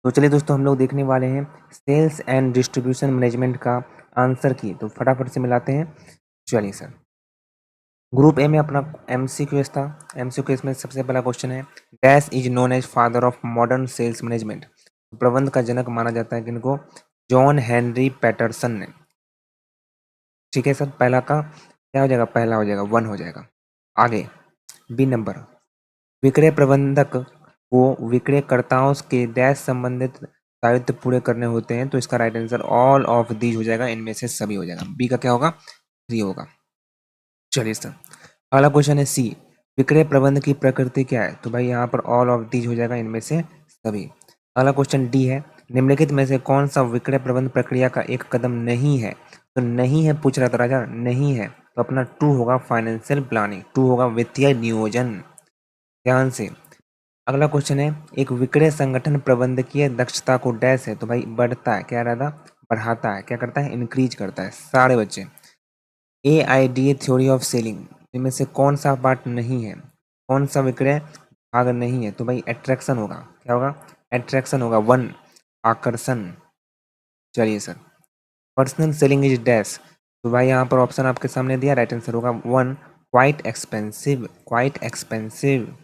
तो चलिए दोस्तों, हम लोग देखने वाले हैं सेल्स एंड डिस्ट्रीब्यूशन मैनेजमेंट का आंसर की। तो फटाफट से मिलाते हैं। चलिए सर, ग्रुप ए में अपना एमसीक्यूएस था। एमसीक्यूएस में सबसे पहला क्वेश्चन है, dash is known as father of modern sales management. प्रबंध का जनक माना जाता है किनको? जॉन हेनरी पैटरसन ने। ठीक है सर, पहला का क्या हो जाएगा? पहला हो जाएगा, 1 हो जाएगा। आगे बी नंबर, विक्रय प्रबंधक को विक्रयकर्ताओं के डैश संबंधित दायित्व पूरे करने होते हैं। तो इसका right answer all of these हो जाएगा, इनमें से सभी हो जाएगा। बी का क्या होगा? 3 होगा। चलिए सर, अगला क्वेश्चन है सी, विक्रय प्रबंध की प्रकृति क्या है? तो भाई यहाँ पर ऑल ऑफ दीज हो जाएगा, इनमें से सभी। अगला क्वेश्चन डी है, निम्नलिखित में से कौन सा विक्रय प्रबंध प्रक्रिया का एक कदम नहीं है? तो नहीं है पूछ रहा था राजा, नहीं है तो अपना 2 होगा फाइनेंशियल प्लानिंग, 2 होगा वित्तीय नियोजन। ध्यान से। अगला क्वेश्चन है, एक विक्रय संगठन प्रबंधकीय दक्षता को डैश है। तो भाई बढ़ता है, क्या रहता? बढ़ाता है। क्या करता है? इंक्रीज करता है। सारे बच्चे, AIDA थ्योरी ऑफ सेलिंग, इनमें से कौन सा पार्ट नहीं है? कौन सा विक्रय भाग नहीं है? तो भाई अट्रैक्शन होगा। क्या होगा? अट्रैक्शन होगा। 1 आकर्षण। चलिए sir, personal selling is dash. तो भाई यहाँ पर ऑप्शन आपके सामने दिया, राइट आंसर होगा 1 क्वाइट एक्सपेंसिव। क्वाइट एक्सपेंसिव,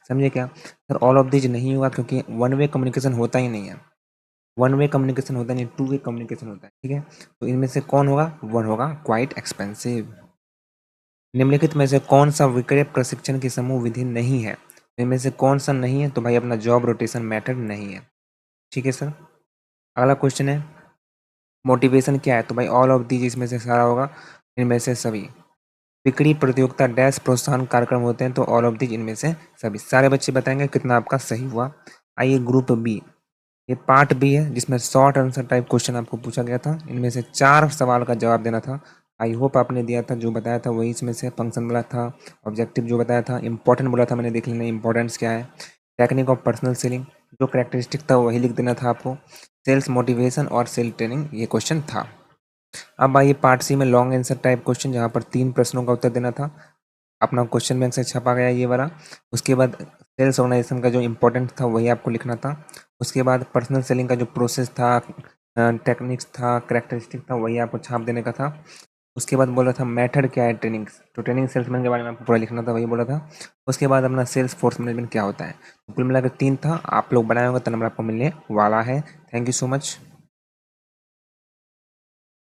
समझे क्या सर? ऑल ऑफ दिज नहीं होगा क्योंकि 1 वे कम्युनिकेशन होता ही नहीं है। 1 वे कम्युनिकेशन होता नहीं, 2 वे कम्युनिकेशन होता है। ठीक है, तो इनमें से कौन होगा? 1 होगा क्वाइट एक्सपेंसिव। निम्नलिखित में से कौन सा विक्रय प्रशिक्षण की समूह विधि नहीं है? इनमें से कौन सा नहीं है? तो भाई अपना जॉब रोटेशन मेथड नहीं है। ठीक है सर, अगला क्वेश्चन है, मोटिवेशन क्या है? तो भाई ऑल ऑफ दीज इसमें से सारा होगा, इनमें से सभी। बिक्री प्रतियोगिता डैश प्रोत्साहन कार्यक्रम होते हैं। तो ऑल ऑफ दीज इनमें से सभी। सारे बच्चे बताएंगे कितना आपका सही हुआ। आइए ग्रुप बी, ये पार्ट बी है जिसमें शॉर्ट आंसर टाइप क्वेश्चन आपको पूछा गया था। इनमें से 4 सवाल का जवाब देना था। आई होप आपने दिया था, जो बताया था वही इसमें से फंक्शन बोला था, ऑब्जेक्टिव जो बताया था, इंपॉर्टेंट बोला था मैंने, देख लेना इंपॉर्टेंस क्या है। टेक्निक ऑफ पर्सनल सेलिंग, जो करेक्टरिस्टिक था वही लिख देना था आपको। सेल्स मोटिवेशन और सेल ट्रेनिंग, ये क्वेश्चन था। अब आइए पार्ट सी में लॉन्ग आंसर टाइप क्वेश्चन, जहाँ पर 3 प्रश्नों का उत्तर देना था। अपना क्वेश्चन बैंक से छपा गया ये वाला। उसके बाद सेल्स ऑर्गेनाइजेशन का जो इंपॉर्टेंट था वही आपको लिखना था। उसके बाद पर्सनल सेलिंग का जो प्रोसेस था, टेक्निक्स था, करेक्टरिस्टिक था, वही आपको छाप देने का था। उसके बाद बोला था मेथड क्या है ट्रेनिंग, तो ट्रेनिंग सेल्समैन के बारे में आपको पूरा लिखना था, वही बोला था। उसके बाद अपना सेल्स फोर्स मैनेजमेंट क्या होता है। तो कुल मिलाकर 3 था। आप लोग बनाए होंगे तो नंबर आपको मिलने वाला है। Thank you so much.